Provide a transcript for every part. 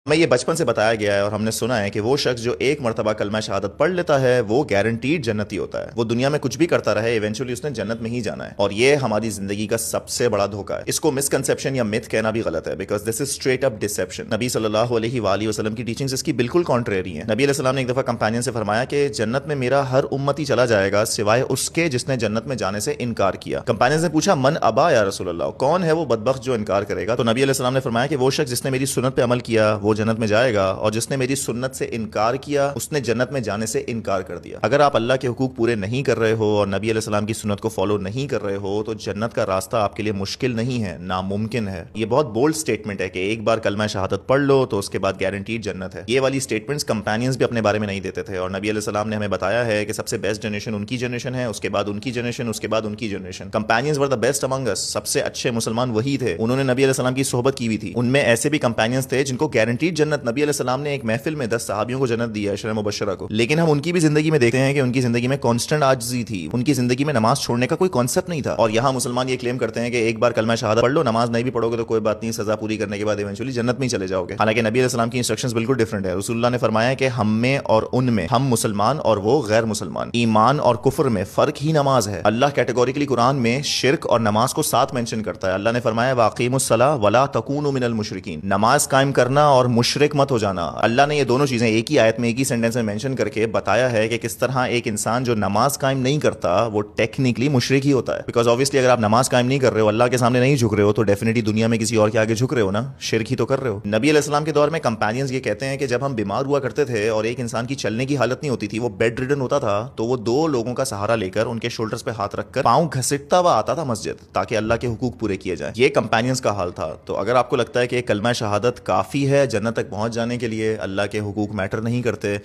हमें ये बचपन से बताया गया है और हमने सुना है कि वो शख्स जो एक मरतबा कलमा शहादत पढ़ लेता है वो गारंटीड जन्नती होता है। वो दुनिया में कुछ भी करता रहे, इवेंचुअली उसने जन्नत में ही जाना है। और ये हमारी जिंदगी का सबसे बड़ा धोखा है। इसको मिसकंसेप्शन या मिथ कहना भी गलत है, because this is straight up deception. नबी सल्लल्लाहु अलैहि वसल्लम की टीचिंग्स इसकी बिल्कुल कॉन्ट्रेरी है। नबी अलैहि सलाम ने एक दफा कंपेनियन से फरमाया कि जन्नत में मेरा हर उम्मती चला जाएगा सिवाय उसके जिसने जन्नत में जाने से इनकार किया। कंपेनियन ने पूछा, मन अबा या रसूल अल्लाह, कौन है वो बदबख्त जो इनकार करेगा? तो नबी अलैहि सलाम ने फरमाया कि वो शख्स जिसने मेरी सुन्नत पे अमल किया वो जन्नत में जाएगा, और जिसने मेरी सुन्नत से इनकार किया उसने जन्नत में जाने से इनकार कर दिया। अगर आप अल्लाह के हुकूक पूरे नहीं कर रहे हो और नबी अलैहि सलाम की सुन्नत को फॉलो नहीं कर रहे हो तो जन्नत का रास्ता आपके लिए मुश्किल नहीं है, नामुमकिन है। ये बहुत बोल्ड स्टेटमेंट है कि एक बार कलमा शहादत पढ़ लो तो उसके बाद गारंटीड जन्नत है। ये वाली स्टेटमेंट्स कंपेनियंस भी अपने बारे में नहीं देते थे, और नबी अलैहि सलाम ने हमें बताया है कि सबसे बेस्ट जनरेशन उनकी जनरेशन है, उसके बाद उनकी जनरेशन, उसके बाद उनकी generation. Companions were the best among us, सबसे अच्छे मुसलमान वही थे। उन्होंने नबी अलैहि सलाम की सोहबत की हुई थी। उनमें ऐसे भी कंपेनियंस थे जिनको गारंटीड जन्नत नबी अलैहि सलाम ने एक महफिल में 10 सहाबियों को जन्नत दी है, अशरा मुबश्शरा को। लेकिन हम उनकी भी जिंदगी में देखते हैं कि उनकी जिंदगी में कांस्टेंट आजिज़ी थी, उनकी जिंदगी में नमाज छोड़ने का कोई कॉन्सेप्ट नहीं था। और यहाँ मुसलमान ये क्लेम करते हैं कि एक बार कलमा शहादत पढ़ लो, नमाज नहीं भी पढ़ोगे तो कोई बात नहीं, सजा पूरी करने के बाद इवेंचुअली जन्नत में ही चले जाओगे। हालांकि नबी अलैहि सलाम की इंस्ट्रक्शंस बिल्कुल डिफरेंट है। रसूलुल्लाह ने फरमाया कि हम में और उनमें, हम मुसलमान और वो गैर मुसलमान, ईमान और कुफ्र में फर्क ही नमाज है। अल्लाह कैटेगोरिकली कुरान में शिर्क और नमाज को साथ मेंशन करता है। अल्लाह ने फरमाया वाक़ीमुस्सलाह वला तकूनु मिनल मुशरिकीन, नमाज कायम करना और मुशरिक मत हो जाना। अल्लाह ने ये दोनों चीजें एक ही आयत में एक ही सेंटेंस में मेंशन करके बताया है कि किस तरह एक इंसान जो नमाज कायम नहीं करता वो टेक्निकली मुशरिक ही होता है। बिकॉज ऑब्वियसली अगर आप नमाज कायम नहीं कर रहे हो, अल्लाह के सामने नहीं झुक रहे हो, तो डेफिनेटली दुनिया में किसी और के आगे झुक रहे हो ना, शिर्क ही तो कर रहे हो। नबी अलैहि सलाम के दौर में कंपेनियंस ये कहते हैं कि जब हम बीमार हुआ करते थे और एक इंसान की चलने की हालत नहीं होती थी, वो बेड रिडन होता था, तो वो दो लोगों का सहारा लेकर उनके शोल्डर्स पे हाथ रखकर पांव घसीटता हुआ आता था मस्जिद, ताकि अल्लाह के हुकूक पूरे किए जाए। ये कंपेनियंस का हाल था। तो अगर आपको लगता है कि कलमा शहादत काफी है जन्नत तक पहुंच जाने के लिए, अल्लाह के हुकूक मैटर नहीं करते,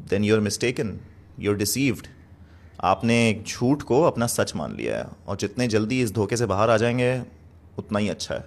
then you're mistaken, you're deceived। आपने एक झूठ को अपना सच मान लिया है, और जितने जल्दी इस धोखे से बाहर आ जाएंगे उतना ही अच्छा है।